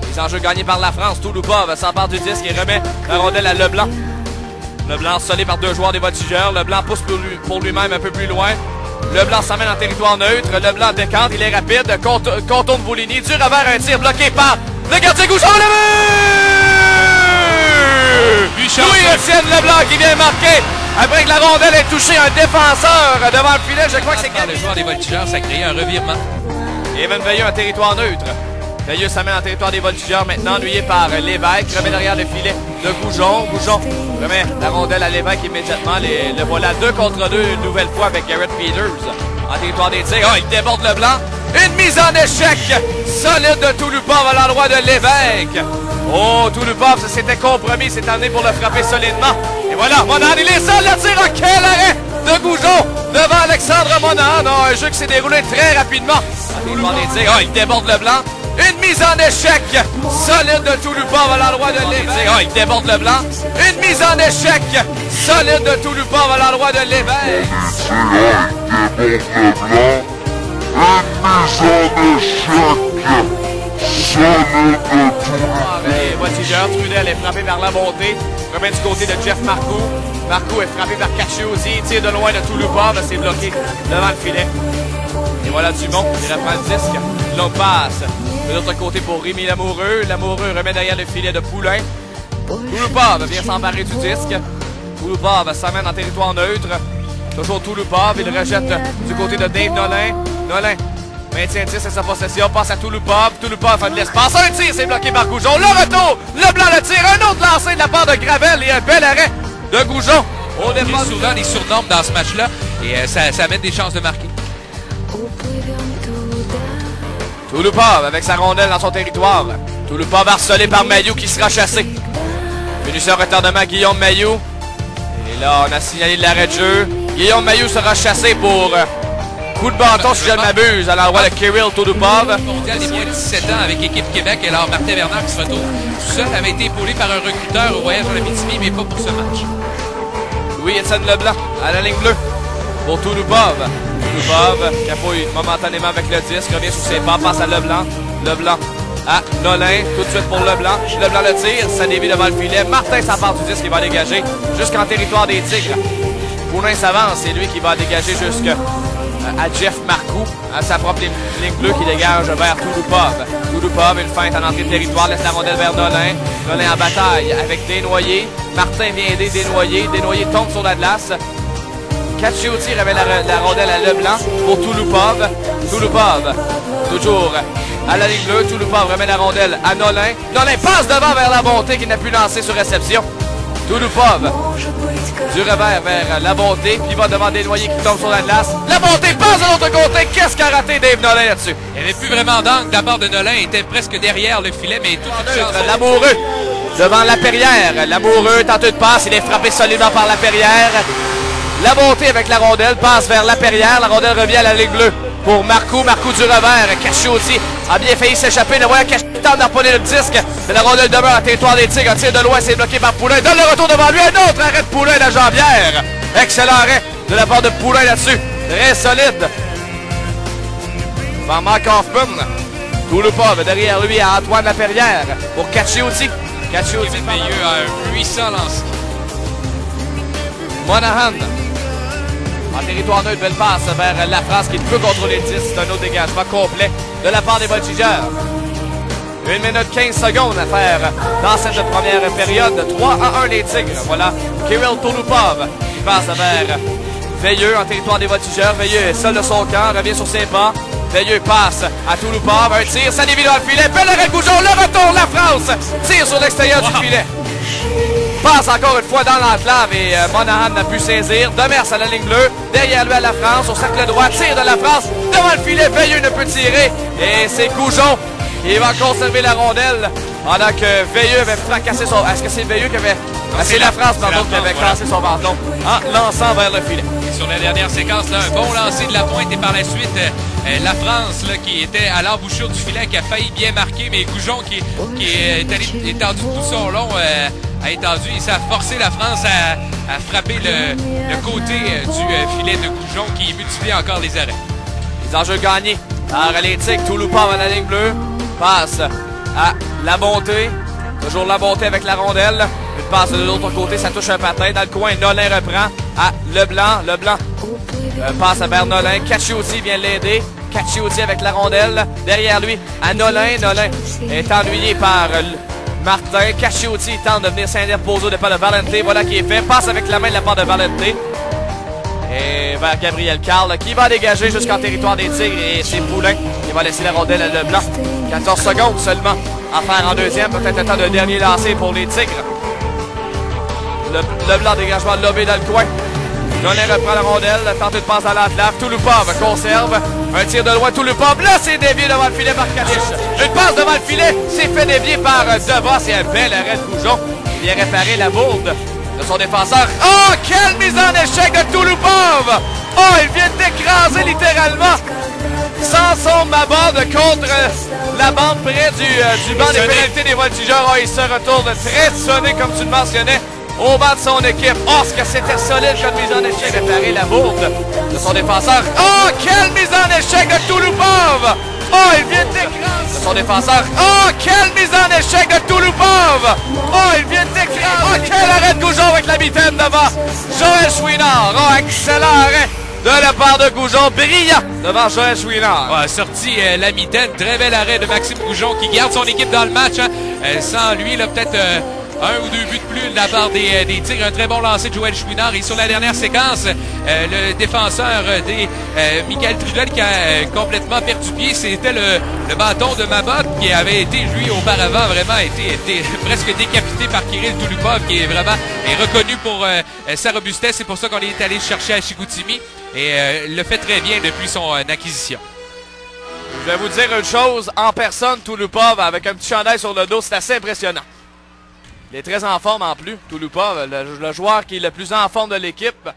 Les enjeux gagnés par la France. Touloupov s'empare du disque et remet la rondelle à Leblanc. Leblanc solé par deux joueurs des Voltigeurs. Leblanc pousse pour lui-même un peu plus loin. Leblanc s'amène en territoire neutre. Leblanc décante, il est rapide. Contourne Voulini. Du revers, un tir bloqué par le gardien gauche. Louis-Étienne Leblanc qui vient marquer. Après que la rondelle ait touché un défenseur devant le filet, je crois que c'est le joueur des Voltigeurs, ça a créé un revirement. Evan Veilleux en territoire neutre. Veilleux s'amène en territoire des Voltigeurs, maintenant ennuyé par Lévesque, remet derrière le filet de Goujon. Goujon remet la rondelle à Lévesque immédiatement. Le voilà 2 contre 2 une nouvelle fois avec Garrett Peters en territoire des tirs. Il déborde Leblanc. Une mise en échec solide de Touloupov à l'endroit de Lévesque. Oh, Touloupov, ça s'était compromis, s'est amené pour le frapper solidement. Et voilà, Monahan, il est seul, le tir, quel arrêt de Goujon devant Alexandre Monahan. Non, un jeu qui s'est déroulé très rapidement. Il déborde Leblanc. Une mise en échec solide de Touloupov à l'endroit de Lévesque. Il déborde Leblanc. Une mise en échec solide de Touloupov à l'endroit de Lévesque. Les Voltigeurs, Trudel est frappé vers la montée. Remet du côté de Jeff Marcoux. Marcoux est frappé par Cacciozzi. Tire de loin de Touloupov. C'est bloqué devant le filet. Et voilà Dumont qui reprend le disque. Longue passe. De l'autre côté pour Rémi Lamoureux. Lamoureux remet derrière le filet de Poulain. Touloupov vient s'emparer du disque. Touloupov s'amène en territoire neutre. Toujours Touloupov. Il rejette du côté de Dave Nolin. Nolin maintient le 10 à sa possession. Passe à Touloupov. Touloupov fait de l'espace. Un tir, c'est bloqué par Goujon. Le retour. Leblanc le tire. Un autre lancé de la part de Gravel. Et un bel arrêt de Goujon. On a souvent des surnombres dans ce match-là. Et ça amène des chances de marquer. Touloupov avec sa rondelle dans son territoire. Touloupov harcelé par Mailloux qui sera chassé. Finisseur retardement Guillaume Mailloux. Et là, on a signalé de l'arrêt de jeu. Guillaume Mailloux sera chassé pour coup de bâton, si je ne m'abuse, à l'endroit de Kirill Touloupov. Mondial des moins de 17 ans avec Équipe Québec. Et alors, Martin Bernard qui se retrouve tout seul avait été épaulé par un recruteur au voyage en Abitibi, mais pas pour ce match. Louis-Étienne Leblanc à la ligne bleue pour Touloupov. Touloupov capouille momentanément avec le disque, revient sur ses pas, passe à Leblanc. Leblanc à Nolin, tout de suite pour Leblanc. Leblanc le tire, ça dévie devant le filet. Martin s'empare du disque, il va dégager jusqu'en territoire des Tigres. Poulain s'avance, c'est lui qui va dégager jusqu'à Jeff Marcoux, à sa propre ligne bleue qui dégage vers Touloupov. Touloupov, une feinte en entrée de territoire, laisse la rondelle vers Nolin. Nolin en bataille avec Desnoyers. Martin vient aider Desnoyers. Desnoyers tombe sur la glace. Cacciozzi remet la rondelle à Leblanc pour Touloupov. Touloupov, toujours à la ligne bleue. Touloupov remet la rondelle à Nolin. Nolin passe devant vers la montée qui n'a pu lancer sur réception. Touloupov, du revers vers la montée, puis va devant Desnoyers qui tombe sur la glace. La montée passe de l'autre côté. Qu'est-ce qu'a raté Dave Nolin là-dessus? Il n'y avait plus vraiment d'angle de la part de Nolin. Il était presque derrière le filet, mais tout une chance. Lamoureux devant Laperrière. Lamoureux tente de passe. Il est frappé solidement par Laperrière. La montée avec la rondelle passe vers Laperrière. La rondelle revient à la ligne bleue pour Marcoux. Marcoux du revers. Cacciozzi a bien failli s'échapper. Le voyant Cacciozzi tente d'empoigner le disque. Mais la rondelle demeure à territoire des Tigres. Un tir de loin, c'est bloqué par Poulain. Donne le retour devant lui. Un autre arrêt de Poulain, la jambière. Excellent arrêt de la part de Poulain là-dessus. Très solide. Van Mark Hoffman. Touloupov derrière lui à Antoine Laperrière pour Cacciozzi. Cacciozzi Veilleux a un puissant lance. Monahan. En territoire neutre, belle passe vers la France qui peut contrôler le 10. C'est un autre dégagement complet de la part des Voltigeurs. 1 minute 15 secondes à faire dans cette première période. 3-1 les Tigres. Voilà Kirill Touloupov qui passe vers Veilleux en territoire des Voltigeurs. Veilleux est seul de son camp, revient sur ses pas. Veilleux passe à Touloupov. Un tir, ça dévie dans le filet. Bel arrêt de Goujon, le retour, la France tire sur l'extérieur du filet. Passe encore une fois dans l'enclave et Monahan n'a pu saisir. Demers à la ligne bleue. Derrière lui à la France. Au cercle droit. Tire de la France. Devant le filet. Veilleux ne peut tirer. Et c'est Goujon qui va conserver la rondelle. Pendant que Veilleux avait fracassé son... Est-ce que c'est Veilleux qui avait... c'est la France, pardon, qui avait cassé son bâton en lançant vers le filet. Et sur la dernière séquence, là, un bon lancer de la pointe et par la suite, La France là, qui était à l'embouchure du filet, qui a failli bien marquer, mais Goujon qui est allé étendu tout son long a étendu et ça a forcé la France à frapper le côté du filet de Goujon qui multiplie encore les arrêts. Les enjeux gagnés par les Tigres. Touloupov à la ligne bleue. Passe à la montée. Toujours la montée avec la rondelle. Une passe de l'autre côté, ça touche un patin. Dans le coin, Nolin reprend à Leblanc. Leblanc passe vers Nolin. Cacciuti vient l'aider. Cacciuti avec la rondelle. Derrière lui, à Nolin. Nolin est ennuyé par Martin. Cacciuti tente de venir s'interposer de pas de Valente. Voilà qui est fait. Passe avec la main de la part de Valente. Et vers Gabriel Carle qui va dégager jusqu'en territoire des Tigres. Et c'est Poulain qui va laisser la rondelle à Leblanc. 14 secondes seulement à faire en deuxième. Peut-être le temps de dernier lancé pour les Tigres. Leblanc dégagement lobé dans le coin. Nolin reprend la rondelle. Tente de passe à l'entlave. Touloupov conserve. Un tir de loin. Touloupov. Là, c'est dévié devant le filet par Kalish. Une passe devant le filet. C'est fait dévier par Devos. C'est un bel arrêt de Goujon. Il vient réparer la bourde de son défenseur. Oh, quelle mise en échec de Touloupov! Oh, il vient d'écraser littéralement Samson Maborde contre la bande près du banc des pénalités des Voltigeurs. Oh, il se retourne très sonné, comme tu le mentionnais, au banc de son équipe. Oh, ce que c'était solide comme mise en échec. Réparer la bourde de son défenseur. Oh, quelle mise en échec de Touloupov! Oh, il vient d'écraser son défenseur. Oh, quelle mise en échec de Touloupov! Oh, il vient d'écraser. Oh, quel arrêt de Goujon avec la mitaine devant Joël Chouinard. Oh, excellent arrêt de la part de Goujon. Brillant devant Joël Chouinard. Ouais, sorti la mitaine. Très bel arrêt de Maxime Goujon qui garde son équipe dans le match. Hein. Sans lui, là, peut-être un ou deux buts de plus de la part des Tigres. Un très bon lancer de Joël Chouinard. Et sur la dernière séquence, le défenseur des Michael Trudel qui a complètement perdu pied. C'était le bâton de Mabot qui avait été, lui, auparavant, vraiment été presque décapité par Kirill Touloupov, qui est vraiment reconnu pour sa robustesse. C'est pour ça qu'on est allé le chercher à Chicoutimi. Et le fait très bien depuis son acquisition. Je vais vous dire une chose. En personne, Touloupov, avec un petit chandail sur le dos, c'est assez impressionnant. Il est très en forme en plus, Touloupov, le joueur qui est le plus en forme de l'équipe.